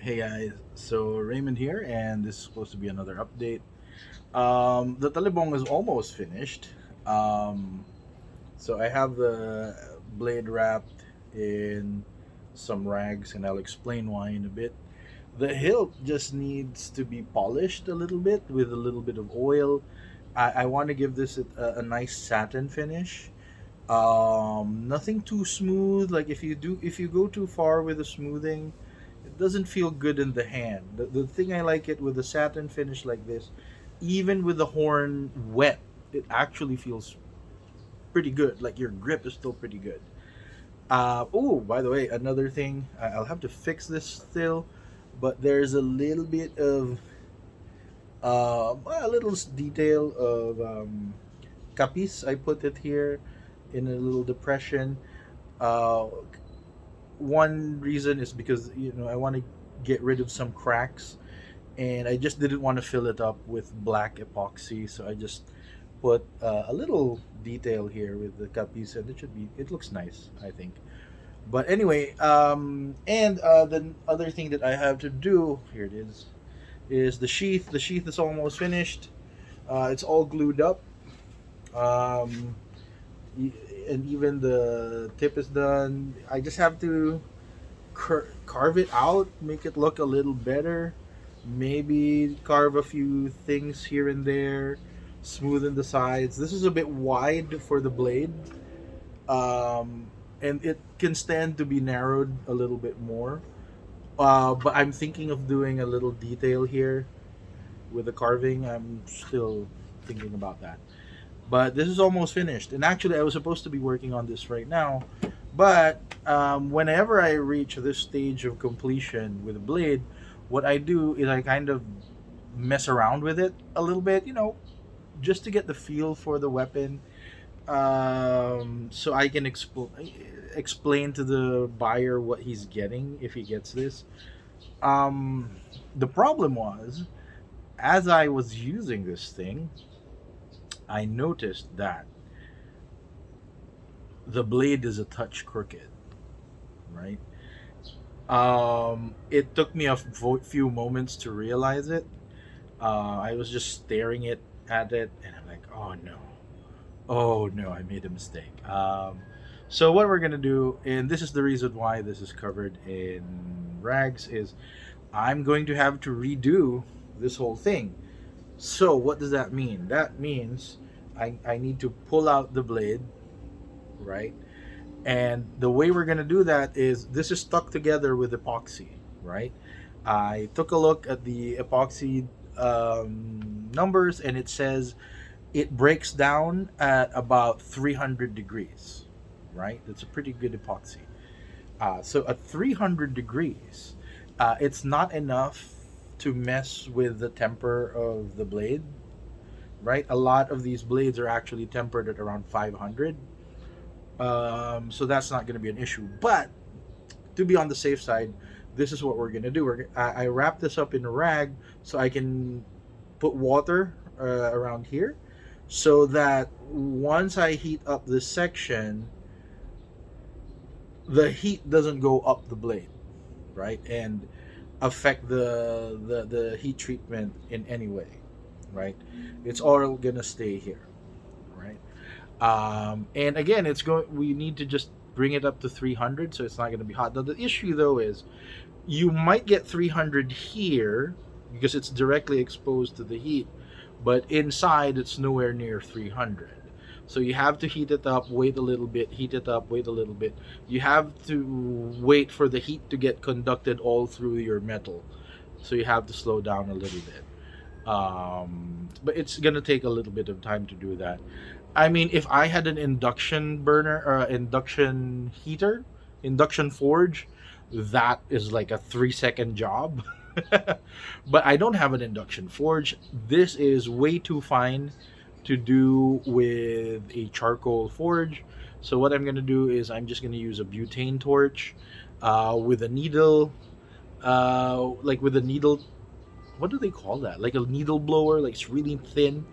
Hey guys, so Raymond here, and this is supposed to be another update. The Talibong is almost finished. Um, so I have the blade wrapped in some rags, and I'll explain why in a bit. The hilt just needs to be polished a little bit with a little bit of oil. I want to give this a nice satin finish. Nothing too smooth. Like if you go too far with the smoothing, it doesn't feel good in the hand. The thing I like it with the satin finish like this, even with the horn wet, it actually feels pretty good. Like your grip is still pretty good. Oh, by the way, another thing, I'll have to fix this still, but there's a little bit of a little detail of capis. I put it here in a little depression. Uh, One reason is because I want to get rid of some cracks, and I just didn't want to fill it up with black epoxy, so I just put a little detail here with the capis, and it looks nice, I think. But anyway, and the other thing that I have to do here it is the sheath. The sheath is almost finished. It's all glued up. Um, and even the tip is done. I just have to carve it out, make it look a little better. Maybe carve a few things here and there, smoothen the sides. This is a bit wide for the blade, and it can stand to be narrowed a little bit more. But I'm thinking of doing a little detail here with the carving. I'm still thinking about that. But this is almost finished. And actually, I was supposed to be working on this right now. But whenever I reach this stage of completion with a blade, what I do is I kind of mess around with it a little bit, just to get the feel for the weapon, so I can explain to the buyer what he's getting if he gets this. Um, the problem was, as I was using this thing, I noticed that the blade is a touch crooked, right? It took me a few moments to realize it. I was just staring at it, and I'm like, oh no, I made a mistake. So what we're gonna do, and this is the reason why this is covered in rags, is I'm going to have to redo this whole thing. So what does that mean? That means I need to pull out the blade, right? And the way we're going to do that is this is stuck together with epoxy, right? I took a look at the epoxy numbers, and it says it breaks down at about 300 degrees, right? That's a pretty good epoxy. So at 300 degrees, it's not enough to mess with the temper of the blade, right? A lot of these blades are actually tempered at around 500. So that's not going to be an issue. But to be on the safe side, this is what we're going to do. I wrap this up in a rag so I can put water around here so that once I heat up this section, the heat doesn't go up the blade, right? And affect the heat treatment in any way, right? It's all going to stay here, right? And again, it's going. We need to just bring it up to 300, so it's not going to be hot. Now, the issue though is you might get 300 here because it's directly exposed to the heat, but inside it's nowhere near 300. So you have to heat it up, wait a little bit, heat it up, wait a little bit. You have to wait for the heat to get conducted all through your metal. So you have to slow down a little bit. But it's gonna take a little bit of time to do that. I mean, if I had an induction burner or induction heater, induction forge, that is like a 3 second job. But I don't have an induction forge. This is way too fine to do with a charcoal forge. So what I'm gonna do is I'm just gonna use a butane torch with a needle, like with a needle. What do they call that? Like a needle blower, like it's really thin,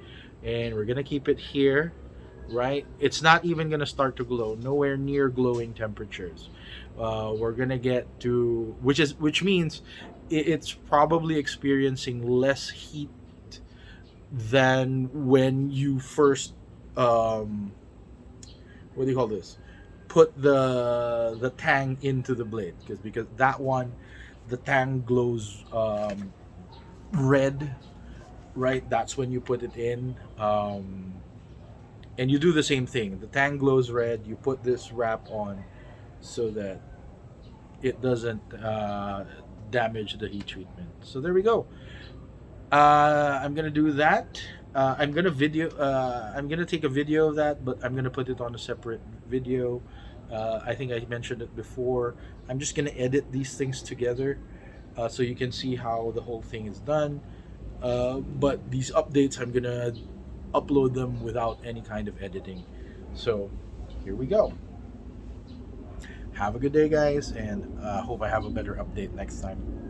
and we're gonna keep it here right? It's not even gonna start to glow. Nowhere near glowing temperatures. We're gonna get to which means it's probably experiencing less heat than when you first um, what do you call this? Put the tang into the blade because that one, the tang glows red, right? That's when you put it in. And you do the same thing. The tang glows red. You put this wrap on so that it doesn't damage the heat treatment. So there we go. I'm gonna do that. I'm gonna take a video of that, but I'm gonna put it on a separate video. I think I mentioned it before. I'm just gonna edit these things together, so you can see how the whole thing is done. But these updates, I'm gonna upload them without any kind of editing. So here we go. Have a good day, guys, and hope I have a better update next time.